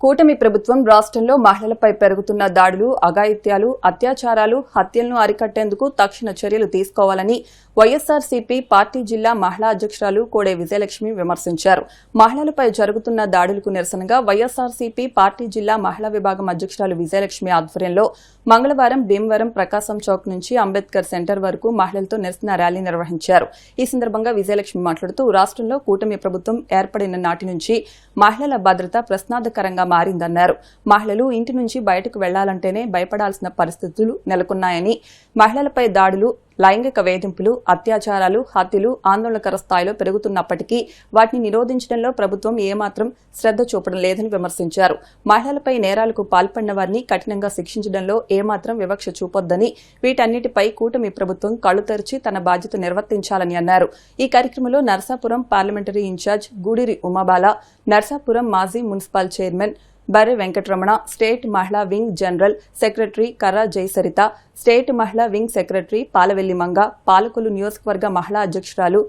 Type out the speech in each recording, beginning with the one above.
కూటమి ప్రభుత్వం రాష్ట్రంలో మహిళలపై పెరుగుతున్న దాడులు, అఘాయిత్యాలు, అత్యాచారాలు, హత్యలను అరికట్టేందుకు తక్షణ చర్యలు తీసుకోవాలని వైఎస్సార్సీపీ పార్టీ జిల్లా మహిళా అధ్యక్షురాలు కోడే విజయలక్ష్మి విమర్శించారు. మహిళలపై జరుగుతున్న దాడులకు నిరసనగా వైఎస్సార్సీపీ పార్టీ జిల్లా మహిళా విభాగం అధ్యక్షురాలు విజయలక్ష్మి ఆధ్వర్యంలో మంగళవారం భీమవరం ప్రకాశం చౌక్ నుంచి అంబేద్కర్ సెంటర్ వరకు మహిళలతో నిరసన ర్యాలీ నిర్వహించారు. ఈ సందర్భంగా విజయలక్ష్మి మాట్లాడుతూ రాష్ట్రంలో కూటమి ప్రభుత్వం ఏర్పడిన నాటి నుంచి మహిళల భద్రత ప్రశ్నార్థకరంగా మారిందన్నారు. మహిళలు ఇంటి నుంచి బయటకు వెళ్లాలంటేనే భయపడాల్సిన పరిస్థితులు నెలకొన్నాయని, మహిళలపై దాడులు, లైంగిక వేధింపులు, అత్యాచారాలు, హత్యలు ఆందోళనకర స్థాయిలో పెరుగుతున్నప్పటికీ వాటిని నిరోధించడంలో ప్రభుత్వం ఏమాత్రం శ్రద్ధ చూపడం లేదని విమర్శించారు. మహిళలపై నేరాలకు పాల్పడిన వారిని కఠినంగా శిక్షించడంలో ఏమాత్రం వివక్ష చూపొద్దని, వీటన్నిటిపై కూటమి ప్రభుత్వం కళ్లు తెరిచి తన బాధ్యత నిర్వర్తించాలని అన్నారు. ఈ కార్యక్రమంలో నర్సాపురం పార్లమెంటరీ ఇన్ఛార్జ్ గూడూరి ఉమాబాల, నర్సాపురం మాజీ మున్సిపల్ చైర్మన్ బర్రె వెంకటరమణ, స్టేట్ మహిళా వింగ్ జనరల్ సెక్రటరీ కర్రా జయసరిత, స్టేట్ మహిళా వింగ్ సెక్రటరీ పాలవెల్లి మంగ, పాలకొల్లు నియోజకవర్గ మహిళా అధ్యక్షురాలు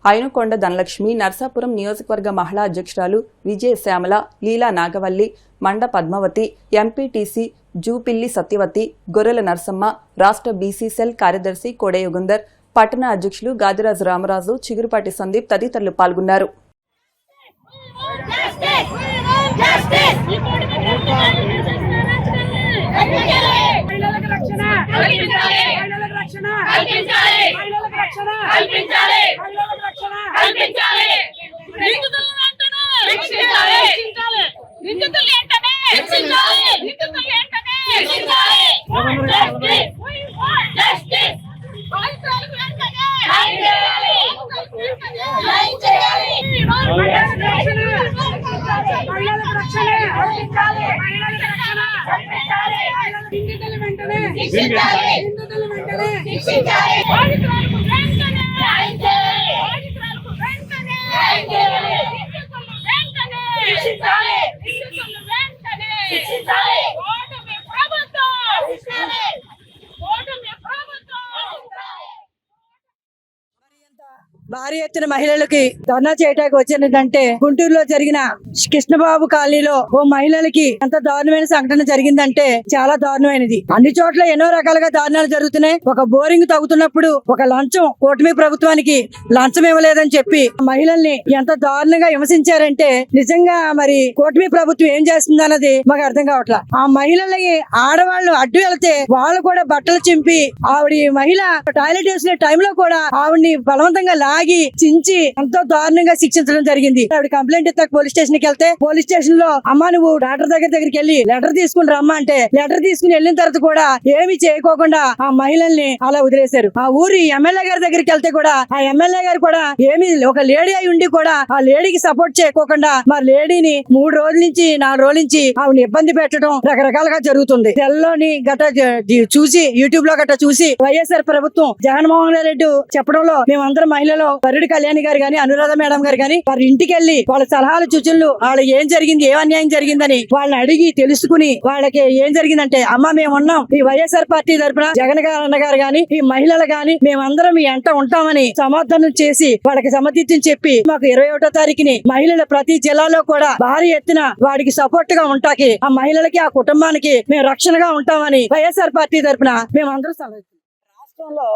ఐనుకొండ ధనలక్ష్మి, నర్సాపురం నియోజకవర్గ మహిళా అధ్యక్షురాలు విజయ శ్యామల, లీలా నాగవల్లి, మండ పద్మావతి, ఎంపీటీసీ జూపిల్లి సత్యవతి, గొర్రెల నరసమ్మ, రాష్ట్ర బీసీ సెల్ కార్యదర్శి కోడే యుగంధర్, పట్టణ అధ్యక్షులు గాదిరాజు రామరాజు, చిగురుపాటి సందీప్ తదితరులు పాల్గొన్నారు. భారీ ఎత్తున మహిళలకి ధర్నా చేయడానికి వచ్చిందంటే గుంటూరులో జరిగిన కృష్ణబాబు కాలనీలో ఓ మహిళలకి ఎంత దారుణమైన సంఘటన జరిగిందంటే చాలా దారుణమైనది. అన్ని చోట్ల ఎన్నో రకాలుగా దారుణాలు జరుగుతున్నాయి. ఒక బోరింగ్ తగ్గుతున్నప్పుడు ఒక లంచం, కూటమి ప్రభుత్వానికి లంచం ఇవ్వలేదని చెప్పి మహిళల్ని ఎంత దారుణంగా విమర్శించారంటే నిజంగా మరి కూటమి ప్రభుత్వం ఏం చేస్తుంది అన్నది మాకు అర్థం కావట్లా. ఆ మహిళలకి ఆడవాళ్ళు అడ్డు వెళ్తే వాళ్ళు కూడా బట్టలు చింపి ఆవిడ మహిళ టాయిలెట్ వేసిన టైంలో కూడా ఆవిడ్ని బలవంతంగా లాగి చించి ఎంతో దారుణంగా శిక్షించడం జరిగింది. ఆవిడ కంప్లైంట్ ఇస్తా పోలీస్ స్టేషన్ కి వెళ్తే పోలీస్ స్టేషన్ లో అమ్మా నువ్వు డాక్టర్ దగ్గరికి వెళ్ళి లెటర్ తీసుకుని రమ్మా అంటే లెటర్ తీసుకుని వెళ్ళిన తర్వాత కూడా ఏమి చేయకోకుండా ఆ మహిళల్ని అలా వదిలేశారు. ఆ ఊరి ఎమ్మెల్యే గారి దగ్గరికి వెళ్తే కూడా ఆ ఎమ్మెల్యే గారు కూడా ఏమి ఒక లేడీ అయి ఉండి కూడా ఆ లేడీకి సపోర్ట్ చేయకోకుండా మా లేడీని 3 రోజుల నుంచి 4 రోజుల నుంచి ఆవిడ ఇబ్బంది పెట్టడం రకరకాలుగా జరుగుతుంది. సెల్లోని గట్ట చూసి యూట్యూబ్ లో గట్ట చూసి వైఎస్ఆర్ ప్రభుత్వం జగన్మోహన్ రెడ్డి చెప్పడంలో మేమందరం మహిళలు బర్రెడి కళ్యాణి గారు గాని అనురాధ మేడం గారు గాని వారి ఇంటికి వెళ్లి వాళ్ళ సలహాలు సూచనలు వాళ్ళ ఏం జరిగింది, ఏం అన్యాయం జరిగిందని వాళ్ళని అడిగి తెలుసుకుని వాళ్ళకి ఏం జరిగిందంటే అమ్మ మేము ఉన్నాం, ఈ వైఎస్ఆర్ పార్టీ తరఫున జగన్ గారు అన్నగారు గాని ఈ మహిళలు గాని మేమందరం మీ ఎంట ఉంటామని సమాధానం చేసి వాళ్ళకి సమర్థించి చెప్పి మాకు 21వ తారీఖుని మహిళల ప్రతి జిల్లాలో కూడా భారీ ఎత్తున వాడికి సపోర్ట్ గా ఉంటాకి ఆ మహిళలకి ఆ కుటుంబానికి మేము రక్షణగా ఉంటామని వైఎస్ఆర్ పార్టీ తరఫున మేమందరం రాష్ట్రంలో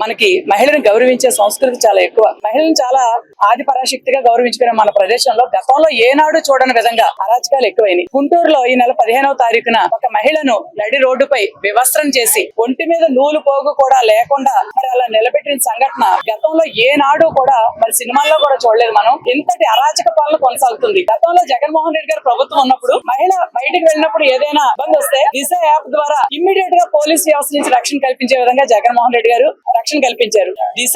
మనకి మహిళను గౌరవించే సంస్కృతి చాలా ఎక్కువ. మహిళను చాలా ఆది పరాశక్తిగా గౌరవించుకునే మన ప్రదేశంలో గతంలో ఏనాడు చూడని విధంగా అరాచకాలు ఎక్కువైనాయి. గుంటూరులో ఈ నెల 15వ తారీఖున ఒక మహిళను నడి రోడ్డుపై వివస్త్రం చేసి ఒంటి మీద నూలు పోగు కూడా లేకుండా మరి అలా నిలబెట్టిన సంఘటన గతంలో ఏనాడు కూడా మరి సినిమాల్లో కూడా చూడలేదు. మనం ఇంతటి అరాచక పాలన కొనసాగుతుంది. గతంలో జగన్మోహన్ రెడ్డి గారు ప్రభుత్వం ఉన్నప్పుడు మహిళ బయటికి వెళ్ళినప్పుడు ఏదైనా ఇబ్బంది వస్తే దిశ యాప్ ద్వారా ఇమ్మీడియట్ గా పోలీస్ వ్యవస్థ నుంచి రక్షణ కల్పించే విధంగా జగన్మోహన్ రెడ్డి గారు రక్షణ కల్పించారు. దిశ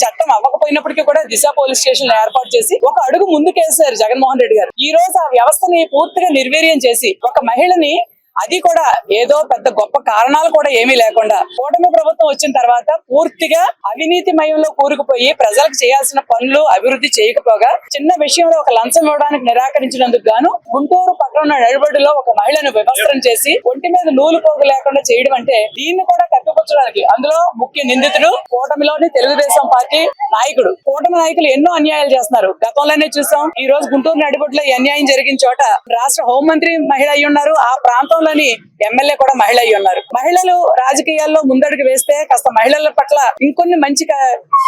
చట్టం అవ్వకపోయినప్పటికీ కూడా దిశ పోలీస్ స్టేషన్ ఏర్పాటు చేసి ఒక అడుగు ముందుకేసారు జగన్మోహన్ రెడ్డి గారు. ఈ రోజు ఆ వ్యవస్థని పూర్తిగా నిర్వీర్యం చేసి ఒక మహిళని, అది కూడా ఏదో పెద్ద గొప్ప కారణాలు కూడా ఏమీ లేకుండా కూటమి ప్రభుత్వం వచ్చిన తర్వాత పూర్తిగా అవినీతిమయంలో కూరుకుపోయి ప్రజలకు చేయాల్సిన పనులు అభివృద్ధి చేయకపోగా చిన్న విషయంలో ఒక లంచం ఇవ్వడానికి నిరాకరించినందుకు గాను గుంటూరు పట్టణ నడిబడిలో ఒక మహిళను వివస్త్రం చేసి ఒంటి మీద నూలు పోగు లేకుండా చేయడం అంటే దీన్ని కూడా కప్పిపుచ్చుకోవడం కూర్చోడానికి. అందులో ముఖ్య నిందితుడు కూటమిలోని తెలుగుదేశం పార్టీ నాయకుడు. కూటమి నాయకులు ఎన్నో అన్యాయాలు చేస్తున్నారు. గతంలోనే చూసాం. ఈ రోజు గుంటూరు నడిబొడ్డులో ఈ అన్యాయం జరిగిన చోట రాష్ట్ర హోంమంత్రి మహిళ అయి ఉన్నారు. ఆ ప్రాంతంలోని ఎమ్మెల్యే కూడా మహిళ అయి ఉన్నారు. మహిళలు రాజకీయాల్లో ముందడుగు వేస్తే కాస్త మహిళల పట్ల ఇంకొన్ని మంచి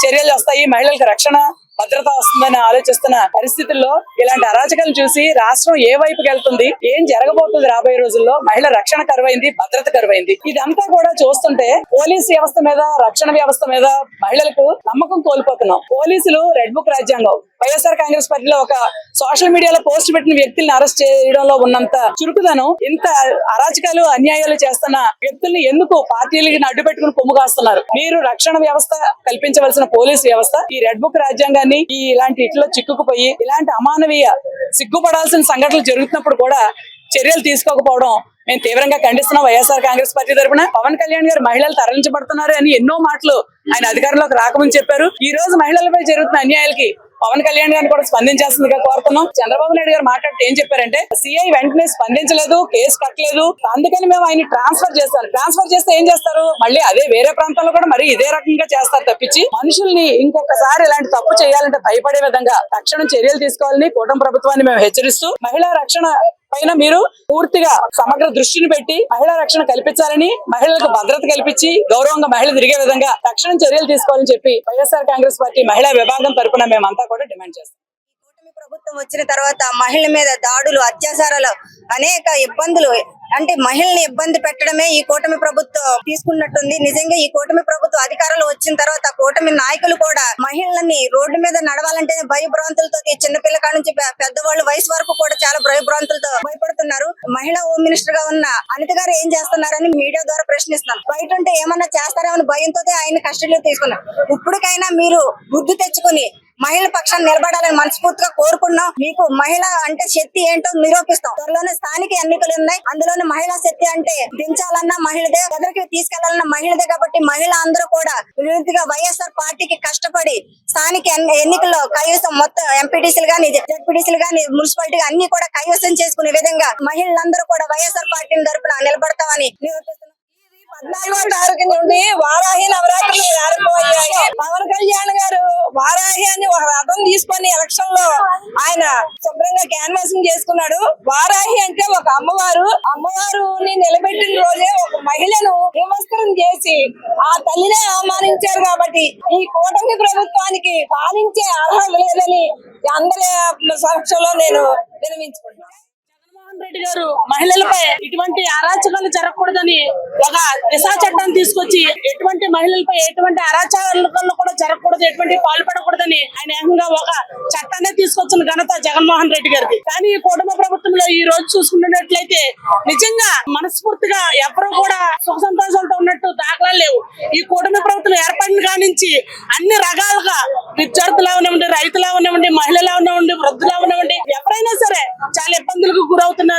చర్యలు వస్తాయి, మహిళలకు రక్షణ భద్రత వస్తుందని ఆలోచిస్తున్న పరిస్థితుల్లో ఇలాంటి అరాచకాలు చూసి రాష్ట్రం ఏ వైపుకి వెళ్తుంది, ఏం జరగబోతుంది రాబోయే రోజుల్లో, మహిళ రక్షణ కరువైంది, భద్రత కరువైంది. ఇదంతా కూడా చూస్తుంటే పోలీస్ వ్యవస్థ మీద, రక్షణ వ్యవస్థ మీద మహిళలకు నమ్మకం కోల్పోతున్నాం. పోలీసులు రెడ్ బుక్ రాజ్యాంగం, వైఎస్ఆర్ కాంగ్రెస్ పార్టీలో ఒక సోషల్ మీడియాలో పోస్ట్ పెట్టిన వ్యక్తుల్ని అరెస్ట్ చేయడంలో ఉన్నంత చురుకుదనం ఇంత అరాచకాలు అన్యాయాలు చేస్తున్న వ్యక్తుల్ని ఎందుకు పార్టీలకి అడ్డు పెట్టుకుని కొమ్ము కాస్తున్నారు? మీరు రక్షణ వ్యవస్థ కల్పించవలసిన పోలీస్ వ్యవస్థ ఈ రెడ్ బుక్ రాజ్యాంగాన్ని ఇలాంటి ఇట్లో చిక్కుకుపోయి ఇలాంటి అమానవీయ సిగ్గుపడాల్సిన సంఘటనలు జరుగుతున్నప్పుడు కూడా చర్యలు తీసుకోకపోవడం మేము తీవ్రంగా ఖండిస్తున్నాం. వైఎస్ఆర్ కాంగ్రెస్ పార్టీ తరఫున పవన్ కళ్యాణ్ గారు మహిళలు తరలించబడుతున్నారు అని ఎన్నో మాటలు ఆయన అధికారంలోకి రాకముందు చెప్పారు. ఈ రోజు మహిళలపై జరుగుతున్న అన్యాయాలకి పవన్ కళ్యాణ్ గారిని కూడా స్పందించాల్సిందిగా కోరుతున్నాం. చంద్రబాబు నాయుడు గారు మాట్లాడితే ఏం చెప్పారంటే సిఐ వెంటనే స్పందించలేదు, కేసు కట్టలేదు, అందుకని మేము ఆయన ట్రాన్స్ఫర్ చేస్తాం. ట్రాన్స్ఫర్ చేస్తే ఏం చేస్తారు? మళ్ళీ అదే వేరే ప్రాంతాల్లో కూడా మరి ఇదే రకంగా చేస్తారు తప్పించి మనుషుల్ని ఇంకొకసారి ఇలాంటి తప్పు చేయాలంటే భయపడే విధంగా తక్షణం చర్యలు తీసుకోవాలని కూటమి ప్రభుత్వాన్ని మేము హెచ్చరిస్తూ మహిళా రక్షణ పైన మీరు పూర్తిగా సమగ్ర దృష్టిని పెట్టి మహిళా రక్షణ కల్పించాలని, మహిళలకు భద్రత కల్పించి గౌరవంగా మహిళలు తిరిగే విధంగా తక్షణం చర్యలు తీసుకోవాలని చెప్పి వైఎస్ఆర్ కాంగ్రెస్ పార్టీ మహిళా విభాగం తరపున మేమంతా కూడా డిమాండ్ చేస్తాం. ప్రభుత్వం వచ్చిన తర్వాత మహిళల మీద దాడులు, అత్యాచారాలు, అనేక ఇబ్బందులు, అంటే మహిళల్ని ఇబ్బంది పెట్టడమే ఈ కూటమి ప్రభుత్వం తీసుకున్నట్టుంది. నిజంగా ఈ కూటమి ప్రభుత్వం అధికారంలో వచ్చిన తర్వాత కూటమి నాయకులు కూడా మహిళల్ని రోడ్డు మీద నడవాలంటే భయభ్రాంతులతో, చిన్నపిల్లకాడ నుంచి పెద్దవాళ్ళు వయసు వరకు కూడా చాలా భయభ్రాంతులతో భయపడుతున్నారు. మహిళా హోమ్ మినిస్టర్ గా ఉన్న అనిత గారు ఏం చేస్తున్నారని మీడియా ద్వారా ప్రశ్నిస్తున్నారు. బయట ఉంటే ఏమన్నా చేస్తారేమని భయంతో ఆయన కస్టడీలో తీసుకున్నారు. ఇప్పటికైనా మీరు బుద్ధి తెచ్చుకుని మహిళల పక్షాన్ని నిలబడాలని మనస్ఫూర్తిగా కోరుకున్నాం. మీకు మహిళ అంటే శక్తి ఏంటో నిరూపిస్తాం. త్వరలోనే స్థానిక ఎన్నికలు ఉన్నాయి. అందులోనే మహిళా శక్తి అంటే దించాలన్నా మహిళదే, ఎదురుకి తీసుకెళ్లాలన్నా మహిళదే. కాబట్టి మహిళ అందరూ కూడా విరుద్ధిగా వైఎస్ఆర్ పార్టీకి కష్టపడి స్థానిక ఎన్నికల్లో కైవసం మొత్తం ఎంపీటీసీలు గానీ, జెడ్పీటీసీలు గానీ, మున్సిపాలిటీ అన్ని కూడా కైవసం చేసుకునే విధంగా మహిళలందరూ కూడా వైఎస్ఆర్ పార్టీ తరపున నిలబడతామని నిరూపిస్తున్నాం. 14వ తారీఖు నుండి వారాహి నవరాత్రులు ప్రారంభమయ్యాయి. పవన్ కళ్యాణ్ గారు వారాహి అని ఒక రథం తీసుకొని ఎలక్షన్ లో ఆయన శుభ్రంగా క్యాన్వాసింగ్ చేసుకున్నాడు. వారాహి అంటే ఒక అమ్మవారుని నిలబెట్టిన రోజే ఒక మహిళను విమస్కరణ చేసి ఆ తల్లినే అవమానించారు. కాబట్టి ఈ కూటమి ప్రభుత్వానికి పాలించే అర్హత లేదని అందరి సమక్షంలో నేను విన్నవించుకుంటున్నాను. రెడ్డి గారు మహిళలపై ఇటువంటి అరాచకాలు జరగకూడదని ఒక దిశా చట్టాన్ని తీసుకొచ్చి ఎటువంటి మహిళలపై ఎటువంటి అరాచకాలు కూడా జరగకూడదు, ఎటువంటి పాల్పడకూడదని ఆయన ఏకంగా ఒక చట్టాన్ని తీసుకొచ్చిన ఘనత జగన్మోహన్ రెడ్డి గారికి. కానీ ఈ కూటమి ప్రభుత్వంలో ఈ రోజు చూసుకున్నట్లయితే నిజంగా మనస్ఫూర్తిగా ఎవరు కూడా సుఖ సంతోషాలతో ఉన్నట్టు దాఖలాలు లేవు. ఈ కూటమి ప్రభుత్వం ఏర్పడిన కానించి అన్ని రకాలుగా విద్యార్థులు అవనివ్వండి, రైతులు అవనివ్వండి, మహిళలు అవనివ్వండి, వృద్ధులు అవనివ్వండి, ఎవరైనా సరే చాలా ఇబ్బందులకు గురవుతున్నారు.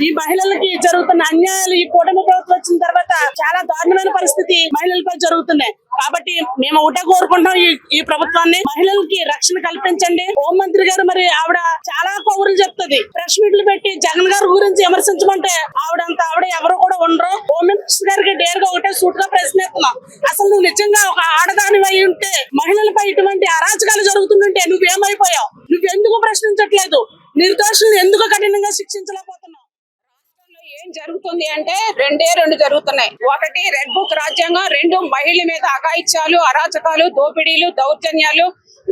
ఈ మహిళలకి జరుగుతున్న అన్యాయాలు ఈ కూటమి ప్రభుత్వం వచ్చిన తర్వాత చాలా దారుణమైన పరిస్థితి మహిళలపై జరుగుతున్నాయి. కాబట్టి మేము ఒకటే కోరుకుంటాం ఈ ప్రభుత్వాన్ని, మహిళలకి రక్షణ కల్పించండి. హోంమంత్రి గారు మరి ఆవిడ చాలా కౌరులు చెప్తుంది, ప్రెస్ మీట్లు పెట్టి జగన్ గారి గురించి విమర్శించమంటే ఆవిడ ఎవరు కూడా ఉండరు. హోమ్ మినిస్టర్ గారికి డేర్ గా ఒకటే సూట్ గా ప్రశ్నిస్తున్నాం. అసలు నువ్వు నిజంగా ఒక ఆడదాని అయి ఉంటే మహిళలపై ఇటువంటి అరాచకాలు జరుగుతుంటే నువ్వేమైపోయావు? నువ్వెందుకు ప్రశ్నించట్లేదు? నిర్దోషులను ఎందుకు కఠినంగా శిక్షించలేకపోతున్నావు? ఏం జరుగుతుంది అంటే రెండు జరుగుతున్నాయి. ఒకటి రెడ్ బుక్ రాజ్యాంగం, రెండు మహిళల మీద అఘాయిత్యాలు, అరాచకాలు, దోపిడీలు, దౌర్జన్యాలు,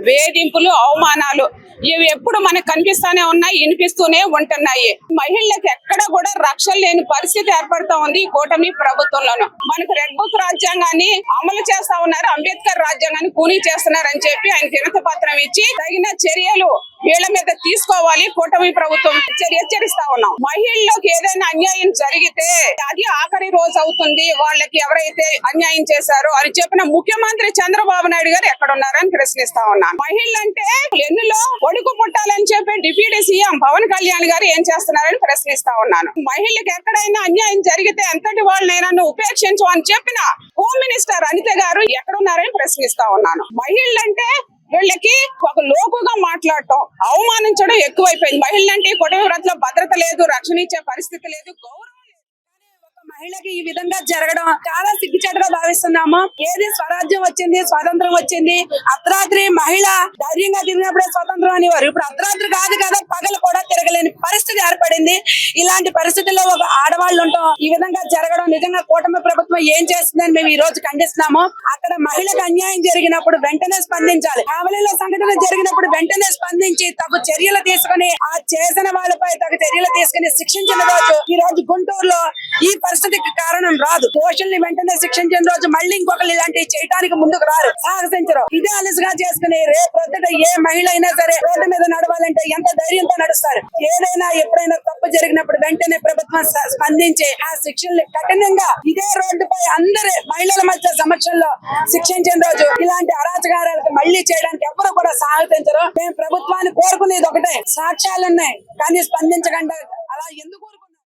వేధింపులు, అవమానాలు ఇవి ఎప్పుడు మనకు కనిపిస్తానే ఉన్నాయి, వినిపిస్తూనే ఉంటున్నాయి. మహిళలకు ఎక్కడ కూడా రక్షణ లేని పరిస్థితి ఏర్పడుతా ఉంది ఈ కూటమి ప్రభుత్వంలోనూ. మనకు రెడ్ బుక్ రాజ్యాంగాన్ని అమలు చేస్తా ఉన్నారు, అంబేద్కర్ రాజ్యాంగాన్ని కూనీ చేస్తున్నారని చెప్పి ఆయన వినతి పత్రం ఇచ్చి తగిన చర్యలు వీళ్ళ మీద తీసుకోవాలి కూటమి ప్రభుత్వం హెచ్చరిస్తా ఉన్నాం. మహిళలకు ఏదైనా అన్యాయం జరిగితే అది ఆఖరి రోజు అవుతుంది. వాళ్ళకి ఎవరైతే అన్యాయం చేశారో అని చెప్పిన ముఖ్యమంత్రి చంద్రబాబు నాయుడు గారు ఎక్కడున్నారని ప్రశ్నిస్తా ఉన్నాను. మహిళలంటే ఎన్నులో కొడుకు పుట్టాలని చెప్పి డిప్యూటీ సీఎం పవన్ కళ్యాణ్ గారు ఏం చేస్తున్నారని ప్రశ్నిస్తా ఉన్నాను. మహిళలకు ఎక్కడైనా అన్యాయం జరిగితే ఎంతటి వాళ్ళనైనా ఉపేక్షించు అని చెప్పిన హోమ్ మినిస్టర్ అనిత గారు ఎక్కడున్నారని ప్రశ్నిస్తా ఉన్నాను. మహిళలంటే వీళ్ళకి ఒక లోకుగా మాట్లాడటం, అవమానించడం ఎక్కువైపోయింది. మహిళలంటే కుటుంబ భద్రత లేదు, రక్షణ ఇచ్చే పరిస్థితి లేదు, గౌరవం లేదు. ఒక మహిళకి ఈ విధంగా జరగడం చాలా సిగ్గుచేటుగా భావిస్తున్నాము. ఏది స్వరాజ్యం వచ్చింది, స్వాతంత్రం వచ్చింది, అర్ధరాత్రి మహిళ ధైర్యంగా తిరిగినప్పుడే స్వతంత్రం అనేవారు. ఇప్పుడు అర్ధరాత్రి కాదు కదా, పగలు కూడా తిరగలేని పరిస్థితి ఏర్పడింది. ఇలాంటి పరిస్థితుల్లో ఒక ఆడవాళ్ళు ఉంటాం ఈ విధంగా జరగడం నిజంగా కూటమి ప్రభుత్వం ఏం చేస్తుందని మేము ఈ రోజు ఖండిస్తున్నాము. అక్కడ మహిళకు అన్యాయం జరిగినప్పుడు వెంటనే స్పందించాలి. కావలిలో సంఘటన జరిగినప్పుడు వెంటనే స్పందించి తగు చర్యలు తీసుకుని ఆ చేసిన వాళ్ళపై తగు చర్యలు తీసుకుని శిక్షించిన రోజు ఈ రోజు గుంటూరులో ఈ పరిస్థితికి కారణం రాదు. దోషుల్ని వెంటనే శిక్షించిన రోజు మళ్ళీ ఇంకొకరు ఇలాంటివి చేయడానికి ముందుకు రారు, సాహసించరు. ఇదే అలసిగా చేసుకుని రేపు ప్రొద్దుట ఏ మహిళ అయినా సరే రోడ్డు మీద నడవాలంటే ఎంత ధైర్యంతో నడుస్తారు. ఏదైనా ఎప్పుడైనా తప్పు జరిగినప్పుడు వెంటనే ప్రభుత్వం స్పందించి ఆ శిక్షల్ని కఠినంగా ఇదే రోడ్డుపై అందరి మహిళల మధ్య సమక్షంలో శిక్షించిన రోజు ఇలాంటి అరాచకారాలకు మళ్ళీ చేయడానికి ఎవరు కూడా సాహసించరు. మేము ప్రభుత్వాన్ని కోరుకునేది ఒకటే, సాక్ష్యాలున్నాయి కానీ స్పందించకుండా అలా ఎందుకు